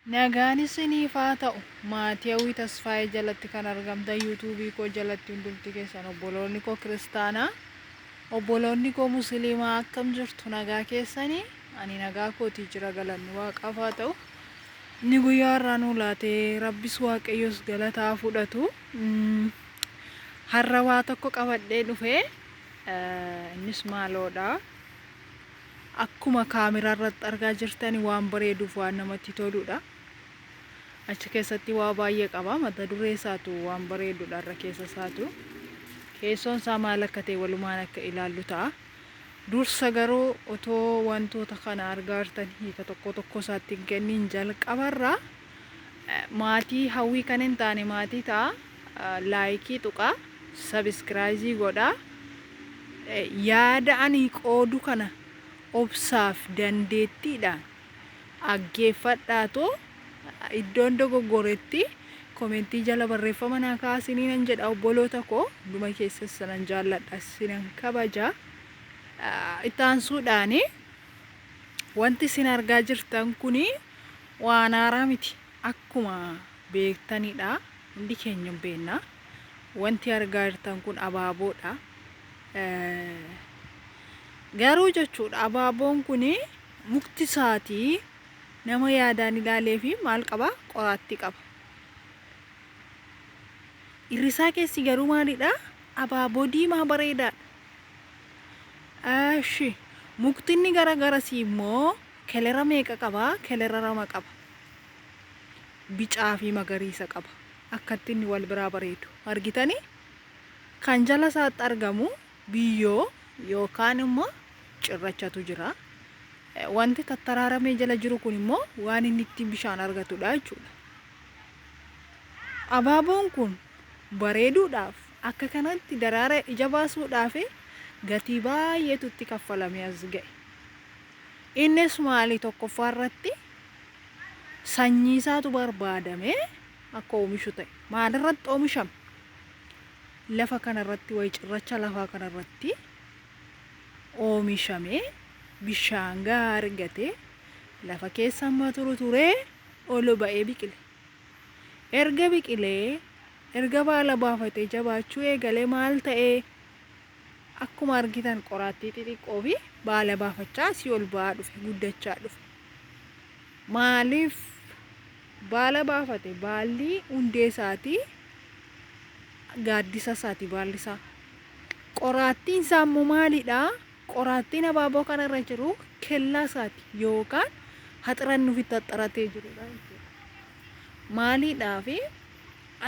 Nagaan isiniif haa ta'u maatii hawwii tasfaayee jalatti kan argamtan yuutuubii koo jalatti hundumti keessan obboloonni koo kiristaanaa obboloonni koo musliimaa akkam jirtu nagaa keessanii ani nagaa kootii jira galanni waaqaaf haa ta'u ni guyyaa irraa nu laatee rabbis waaqayyos galataa fudhatu har'a waa tokko qabadhee dhufee innis maaloodha akkuma kaameraa irratti argaa jirtani waan bareeduuf waan namatti toludha. Achi keessatti waa baay'ee qaba mata duree isaatu waan bareedudha irra keessa isaatu keessoon isaa maal akka ta'e walumaan akka ilaallu ta'a. Dursa garuu otoo wantoota kana argaa jirtan hiika tokko isaatti hin kennin jalqabarraa maatii hawwii kan hin taane maatii ta'a laayikii tuqaa sabiskiraayizii godhaa yaada ani qoodu kana obsaaf dandeettiidhaan dhaggeeffadhaatoo iddoon dogoggoretti komentii jala barreeffama naa kaasanii nan jedha obboloota koo dhuma keessa sanan jaalladha sinan kabaja ittaansuudhaani wanti isin argaa jirtan kuni waan haaraa miti akkuma beektanidha hundi keenya beekna wanti argaa jirtan kun abaaboodha garuu jechuudha abaaboon kuni mukti isaatii nama yaadaan ilaalee fi maal qaba qoraattii qaba. Irrisaa keessi garuu maalidha? Abaaboo diimaa bareedaadha. Ashi muktinni garagarasii immoo kelera meeqa qaba? Kelera lama qaba. Bicaa fi magariisa qaba. Akkatti inni wal biraa bareedu. Argitanii? Kan jala isaatti argamu biyyoo yookaan immoo cirrachatu jira. Wanti tattararamee jala jiru kun immoo waan inni ittiin bishaan argatudha jechuudha. Abaaboon kun bareeduudhaaf akka kanatti daraara ija baasuudhaaf gatii baay'eetu itti kaffalamee as ga'e. Innis maali tokkoffaa irratti sanyii isaatu barbaadamee akka oomishu ta'e. Maalirratti oomishame? Lafa kanarratti wayi cirracha lafaa kanarratti oomishamee bishaan gahaa argate lafa keessa amma turee ol ba'ee biqile. Erga biqilee erga baala baafatee jabaachuu eegalee maal ta'ee akkuma argitan qoraattii xixiqqoo fi baala baafachaa asii ol ba'aa dhufe guddachaa dhufe. Maaliif baala baafate? Baalli hundee isaatii gaaddisa isaatii baalli isaa. Qoraattiin isaa immoo maalidha? Qoraattiin abaaboo kanarra jiru kellaa isaati yookaan haxiran nufi xaxaratee jirudha jechuudha. Maaliidhaaf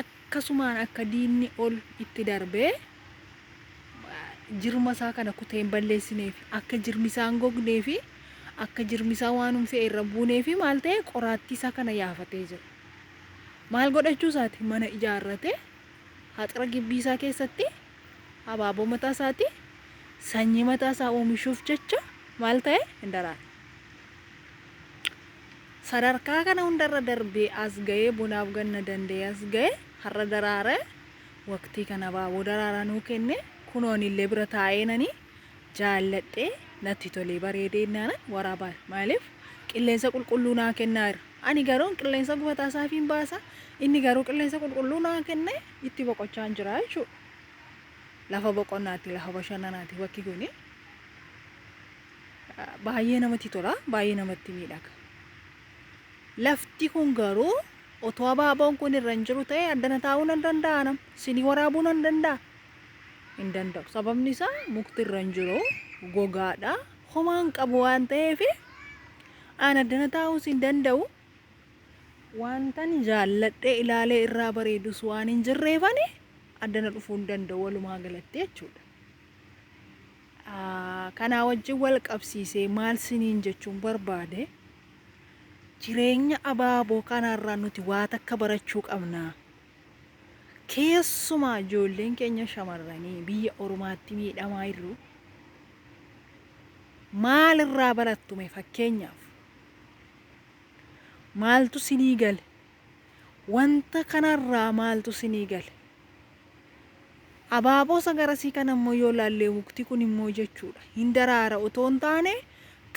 akkasumaan akka diinni ol itti darbee jirma isaa kana kutee hin balleessineef akka jirmi isaa hin gogneef akka jirmi isaa waan fe'e irra buuneef maal ta'e qoraattii isaa kana yaafatee jira. Maal godhachuu isaati? Mana ijaarrate haxira gibbii isaa keessatti abaaboo mataa isaati sanyii mataa isaa oomishuuf jecha maal ta'e hin daraare. Sadarkaa kana hundarra darbee as ga'ee bunaaf ganna danda'ee as ga'e har'a daraare waqtii kana abaaboo daraaraa nuu kenne kunoon illee bira taa'ee nani jaalladhee natti tolee bareedee naan waraabaa. Maaliif qilleensa qulqulluu naa kennaa jira. Ani garuu qilleensa gubataa isaa fi hin baasa inni garuu qilleensa qulqulluu naa kenne itti boqochaa jira jechuudha. Lafa boqonnaatti lafa bashannanaatti bakki kuni baay'ee namatti tola baay'ee namatti miidhaga. Lafti kun garuu otoo abaaboon kun irra hin jiru ta'e addana taa'uu nan danda'a nam sinii waraabuu nan danda'a hin danda'u. Sababni isaa mukti irra hin jiru gogaadha homaan qabu waan ta'eef aan addana taa'uus hin danda'u. Wantan jaalladhee ilaalee irraa bareedus waan hin jirreefani addana dhufuu hin danda'u walumaa galatti jechuudha. Kanaa wajjin wal qabsiisee maal siniin jechuun barbaade jireenya abaaboo kanarraa nuti waa takka barachuu qabna. Keessumaa ijoolleen keenya shamarranii biyya ormaatti miidhamaa jirru maalirraa barattume? Fakkeenyaaf maaltu sinii gale? Wanta kanarraa maaltu sinii gale? Abaaboo sagarasii kana immoo yoo laallee mukti kun immoo jechuudha hin daraara otoo hin taane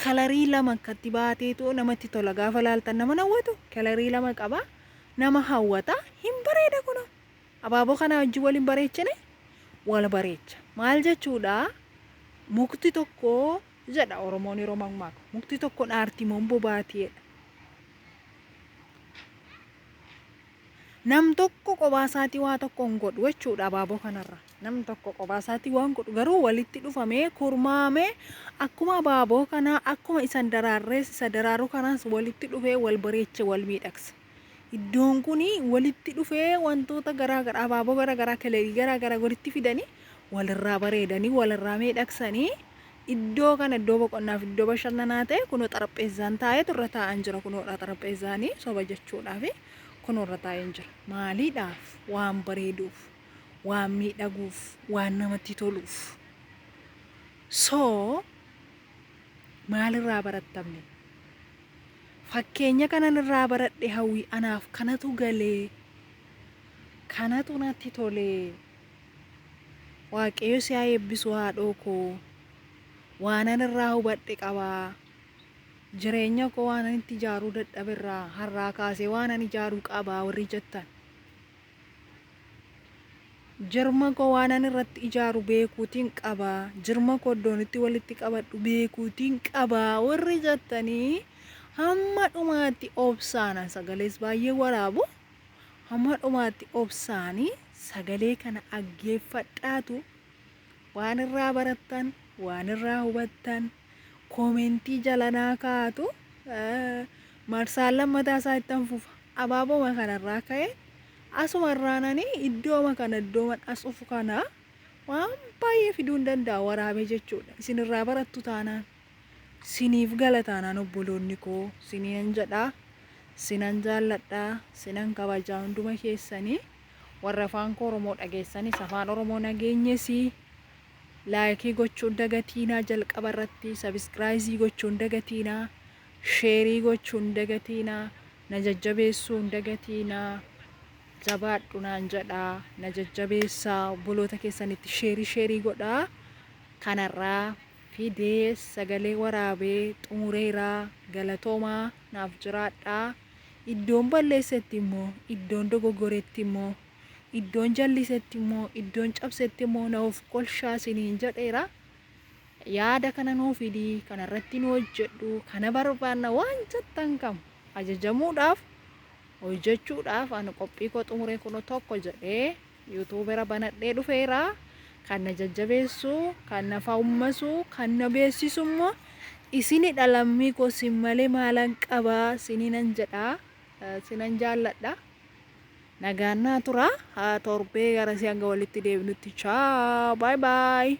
kalarii lama akkatti baateetu namatti tola gaafa laaltan nama hawwatu kalarii lama qaba nama hawwata hin bareeda kuno abaaboo kana wajjin waliin bareechine wal bareecha maal jechuudha mukti tokko jedha oromoon yeroo mammaaksu mukti tokko dhaartii mombo baatiidha nam tokko qobaasaati waa tokko hin godhu jechuudha abaaboo kanarra nam tokko qobaasaati waan godhu garuu walitti dhufamee kurmaamee akkuma abaaboo kana akkuma isan daraarrees isa daraaru kanaas walitti dhufee wal bareeche wal miidhagsa iddoon kuni walitti dhufee wantoota garaagaraa abaaboo garaagaraa kaleerii garaagaraa walitti fidanii walirraa bareedanii walirraa miidhagsanii iddoo kana iddoo boqonnaaf iddoo bashannanaa ta'e kunoo xarapheezzaan taa'ee turre taa'an jira kunoo xarapheezzaanii soba jechuudhaaf kunoo irra taa'ee jira maaliidhaaf waan bareeduuf waan miidhaguuf waan namatti toluuf soo maalirraa barattamne fakkeenya kanan irraa baradhe hawwii anaaf kanatu galee kanatu natti tolee waaqayyo si haa eebbisu haadhoo koo waanan irraa hubadhe qabaa jireenya koo waanan itti ijaaruu dadhaberraa har'aa kaasee waanan ijaaruu qabaa warri jettan jirma koo waanan irratti ijaaru beekuutiin qabaa jirma koo iddoon itti walitti qabadhu beekuutiin qabaa warri jettanii hamma dhumaatti obsaana sagalees baay'ee waraabu hamma dhumaatti obsaanii sagalee kana dhaggeeffadhaatu waan irraa barattan waan irraa hubattan komentii jalanaa kaatu marsaan lammataa isaa ittan fufa abaaboo kanarraa ka'e asuma irraananii iddoo kana iddoo asuuf kana waan baay'ee fiduu hin danda'a waraabee jechuudha isin irraa barattu taanaan siniif gala taanaan obboloonni koo siniin jedhaa sinan jaalladhaa sinan kabajaa hunduma keessanii warra afaan oromoo dhageessanis afaan oromoo nageenyesii laayikii gochuun dagatiinaa jalqaba irratti sabiskiraayizii gochuun dagatiinaa sheerii gochuun dagatiinaa na jajjabeessuun dagatiinaa jabaadhu naan jedhaa na jajjabeessaa obboloota keessanitti sheerii godhaa kanarraa fidee sagalee waraabee xumureeraa galatoomaa naaf jiraadhaa iddoon balleessetti immoo iddoon dogoggoretti immoo iddoon jallisetti immoo iddoon cabsetti immoo na of kolshaa isiniin jedheera yaada kana nuu fidii kanarratti nu hojjedhu kana barbaanna waan jettan kam ajajamuudhaaf hojjechuudhaaf ani qophii koo xumuree kunoo tokko jedhee yuutuubera banadhee dhufeera kan na jajjabeessu kan na faummasu kan na beeksisu immoo isini dhalammii koo sin malee maalan qabaa sininan jedhaa sinan jaalladha nagaan naa tura haa torbee gara si hanga walitti deebinutti ciao bye bye